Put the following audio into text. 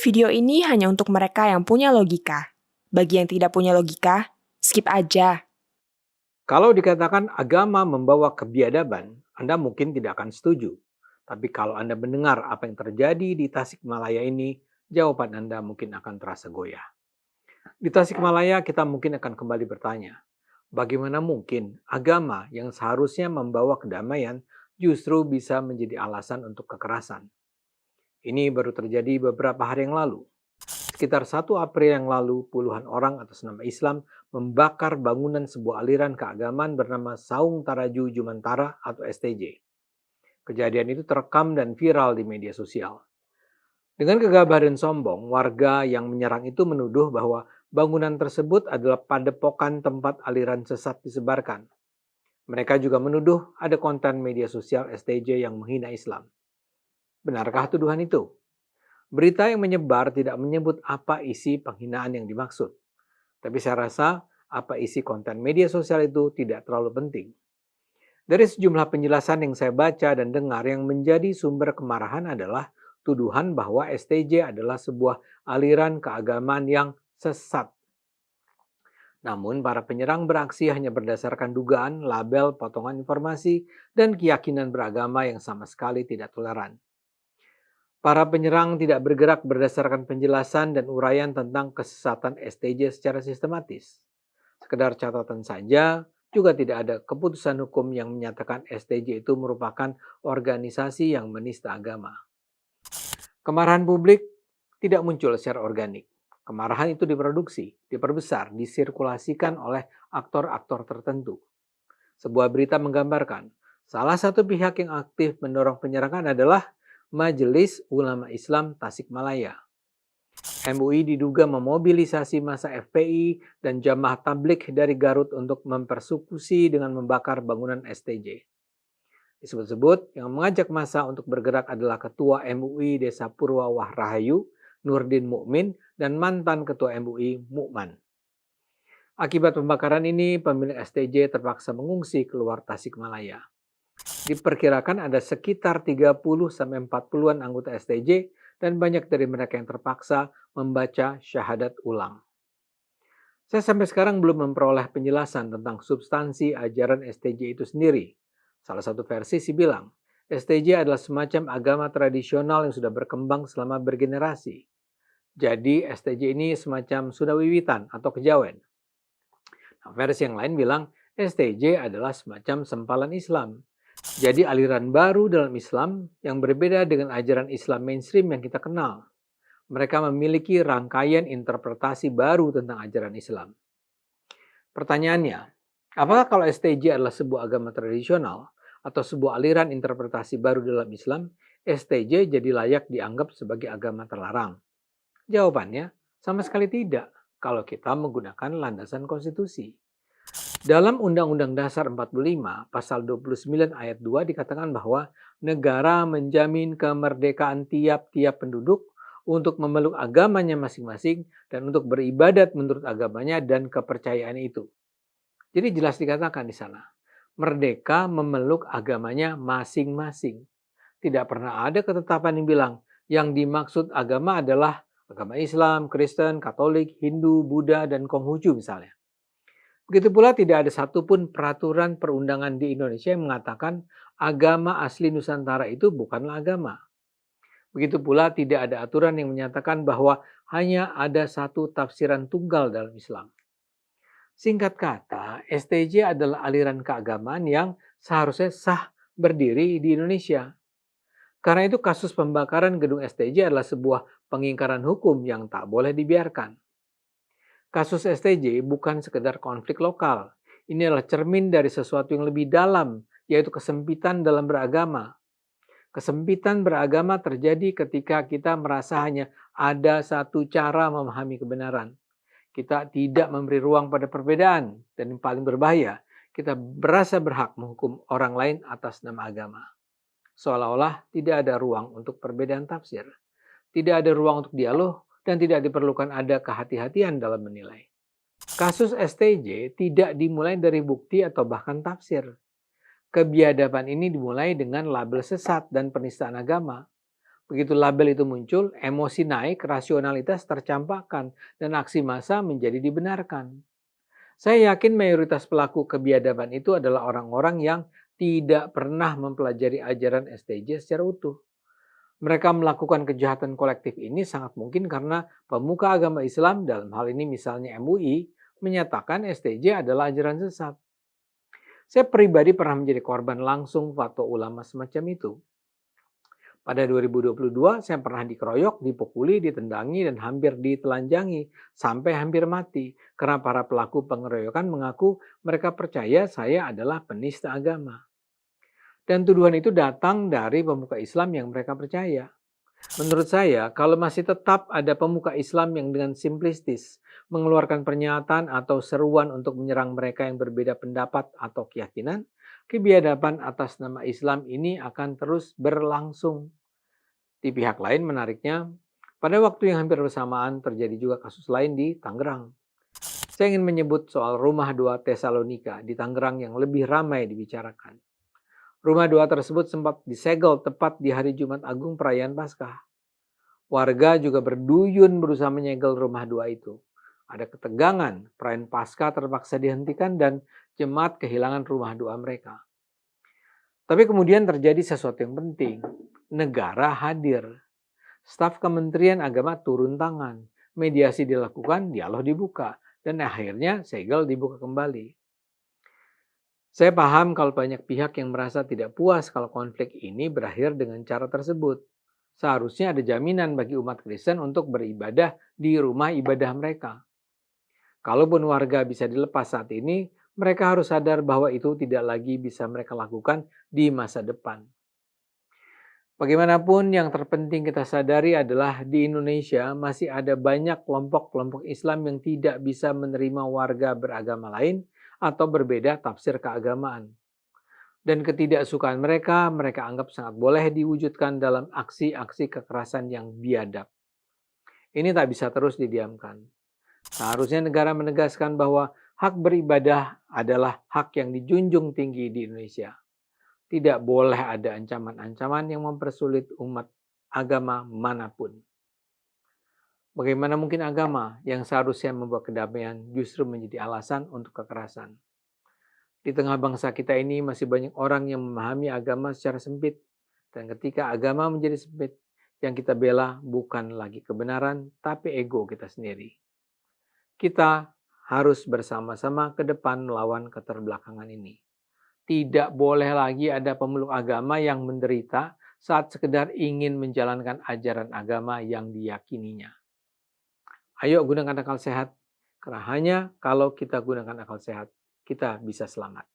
Video ini hanya untuk mereka yang punya logika. Bagi yang tidak punya logika, skip aja. Kalau dikatakan agama membawa kebiadaban, Anda mungkin tidak akan setuju. Tapi kalau Anda mendengar apa yang terjadi di Tasikmalaya ini, jawaban Anda mungkin akan terasa goyah. Di Tasikmalaya kita mungkin akan kembali bertanya, bagaimana mungkin agama yang seharusnya membawa kedamaian justru bisa menjadi alasan untuk kekerasan? Ini baru terjadi beberapa hari yang lalu. Sekitar 1 April yang lalu, puluhan orang atas nama Islam membakar bangunan sebuah aliran keagamaan bernama Saung Taraju Jumantara atau STJ. Kejadian itu terekam dan viral di media sosial. Dengan gegabah dan sombong, warga yang menyerang itu menuduh bahwa bangunan tersebut adalah padepokan tempat aliran sesat disebarkan. Mereka juga menuduh ada konten media sosial STJ yang menghina Islam. Benarkah tuduhan itu? Berita yang menyebar tidak menyebut apa isi penghinaan yang dimaksud. Tapi saya rasa apa isi konten media sosial itu tidak terlalu penting. Dari sejumlah penjelasan yang saya baca dan dengar, yang menjadi sumber kemarahan adalah tuduhan bahwa STJ adalah sebuah aliran keagamaan yang sesat. Namun para penyerang beraksi hanya berdasarkan dugaan, label, potongan informasi, dan keyakinan beragama yang sama sekali tidak toleran. Para penyerang tidak bergerak berdasarkan penjelasan dan uraian tentang kesesatan STJ secara sistematis. Sekedar catatan saja, juga tidak ada keputusan hukum yang menyatakan STJ itu merupakan organisasi yang menista agama. Kemarahan publik tidak muncul secara organik. Kemarahan itu diproduksi, diperbesar, disirkulasikan oleh aktor-aktor tertentu. Sebuah berita menggambarkan, salah satu pihak yang aktif mendorong penyerangan adalah Majelis Ulama Islam Tasikmalaya. MUI diduga memobilisasi massa FPI dan jamaah tabligh dari Garut untuk mempersekusi dengan membakar bangunan STJ. Disebut-sebut yang mengajak massa untuk bergerak adalah Ketua MUI Desa Purwawah Rahayu, Nurdin Mukmin, dan mantan Ketua MUI Mukman. Akibat pembakaran ini, pemilik STJ terpaksa mengungsi keluar Tasikmalaya. Diperkirakan ada sekitar 30-40-an anggota STJ dan banyak dari mereka yang terpaksa membaca syahadat ulang. Saya sampai sekarang belum memperoleh penjelasan tentang substansi ajaran STJ itu sendiri. Salah satu versi sih bilang, STJ adalah semacam agama tradisional yang sudah berkembang selama bergenerasi. Jadi STJ ini semacam sudah wiwitan atau kejawen. Nah, versi yang lain bilang STJ adalah semacam sempalan Islam. Jadi aliran baru dalam Islam yang berbeda dengan ajaran Islam mainstream yang kita kenal. Mereka memiliki rangkaian interpretasi baru tentang ajaran Islam. Pertanyaannya, apakah kalau STJ adalah sebuah agama tradisional atau sebuah aliran interpretasi baru dalam Islam, STJ jadi layak dianggap sebagai agama terlarang? Jawabannya, sama sekali tidak kalau kita menggunakan landasan konstitusi. Dalam Undang-Undang Dasar 45, Pasal 29 ayat 2 dikatakan bahwa negara menjamin kemerdekaan tiap-tiap penduduk untuk memeluk agamanya masing-masing dan untuk beribadat menurut agamanya dan kepercayaan itu. Jadi jelas dikatakan di sana, merdeka memeluk agamanya masing-masing. Tidak pernah ada ketetapan yang bilang yang dimaksud agama adalah agama Islam, Kristen, Katolik, Hindu, Buddha, dan Konghucu misalnya. Begitu pula tidak ada satupun peraturan perundangan di Indonesia yang mengatakan agama asli Nusantara itu bukanlah agama. Begitu pula tidak ada aturan yang menyatakan bahwa hanya ada satu tafsiran tunggal dalam Islam. Singkat kata, STJ adalah aliran keagamaan yang seharusnya sah berdiri di Indonesia. Karena itu kasus pembakaran gedung STJ adalah sebuah pengingkaran hukum yang tak boleh dibiarkan. Kasus STJ bukan sekedar konflik lokal. Ini adalah cermin dari sesuatu yang lebih dalam, yaitu kesempitan dalam beragama. Kesempitan beragama terjadi ketika kita merasa hanya ada satu cara memahami kebenaran. Kita tidak memberi ruang pada perbedaan, dan yang paling berbahaya, kita merasa berhak menghukum orang lain atas nama agama. Seolah-olah tidak ada ruang untuk perbedaan tafsir. Tidak ada ruang untuk dialog, dan tidak diperlukan ada kehati-hatian dalam menilai. Kasus STJ tidak dimulai dari bukti atau bahkan tafsir. Kebiadaban ini dimulai dengan label sesat dan penistaan agama. Begitu label itu muncul, emosi naik, rasionalitas tercampakkan, dan aksi massa menjadi dibenarkan. Saya yakin mayoritas pelaku kebiadaban itu adalah orang-orang yang tidak pernah mempelajari ajaran STJ secara utuh. Mereka melakukan kejahatan kolektif ini sangat mungkin karena pemuka agama Islam, dalam hal ini misalnya MUI, menyatakan STJ adalah ajaran sesat. Saya pribadi pernah menjadi korban langsung fatwa ulama semacam itu. Pada 2022, saya pernah dikeroyok, dipukuli, ditendangi, dan hampir ditelanjangi, sampai hampir mati. Karena para pelaku pengeroyokan mengaku mereka percaya saya adalah penista agama. Dan tuduhan itu datang dari pemuka Islam yang mereka percaya. Menurut saya, kalau masih tetap ada pemuka Islam yang dengan simplistis mengeluarkan pernyataan atau seruan untuk menyerang mereka yang berbeda pendapat atau keyakinan, kebiadaban atas nama Islam ini akan terus berlangsung. Di pihak lain menariknya, pada waktu yang hampir bersamaan terjadi juga kasus lain di Tangerang. Saya ingin menyebut soal Rumah 2 Tesalonika di Tangerang yang lebih ramai dibicarakan. Rumah 2 tersebut sempat disegel tepat di hari Jumat Agung perayaan Paskah. Warga juga berduyun berusaha menyegel Rumah 2 itu. Ada ketegangan, perayaan Paskah terpaksa dihentikan dan jemaat kehilangan Rumah 2 mereka. Tapi kemudian terjadi sesuatu yang penting. Negara hadir. Staf Kementerian Agama turun tangan. Mediasi dilakukan, dialog dibuka. Dan akhirnya segel dibuka kembali. Saya paham kalau banyak pihak yang merasa tidak puas kalau konflik ini berakhir dengan cara tersebut. Seharusnya ada jaminan bagi umat Kristen untuk beribadah di rumah ibadah mereka. Kalaupun warga bisa dilepas saat ini, mereka harus sadar bahwa itu tidak lagi bisa mereka lakukan di masa depan. Bagaimanapun, yang terpenting kita sadari adalah di Indonesia masih ada banyak kelompok-kelompok Islam yang tidak bisa menerima warga beragama lain atau berbeda tafsir keagamaan. Dan ketidaksukaan mereka anggap sangat boleh diwujudkan dalam aksi-aksi kekerasan yang biadab. Ini tak bisa terus didiamkan. Seharusnya negara menegaskan bahwa hak beribadah adalah hak yang dijunjung tinggi di Indonesia. Tidak boleh ada ancaman-ancaman yang mempersulit umat agama manapun. Bagaimana mungkin agama yang seharusnya membawa kedamaian justru menjadi alasan untuk kekerasan? Di tengah bangsa kita ini masih banyak orang yang memahami agama secara sempit. Dan ketika agama menjadi sempit, yang kita bela bukan lagi kebenaran, tapi ego kita sendiri. Kita harus bersama-sama ke depan melawan keterbelakangan ini. Tidak boleh lagi ada pemeluk agama yang menderita saat sekedar ingin menjalankan ajaran agama yang diyakininya. Ayo gunakan akal sehat, karena hanya kalau kita gunakan akal sehat, kita bisa selamat.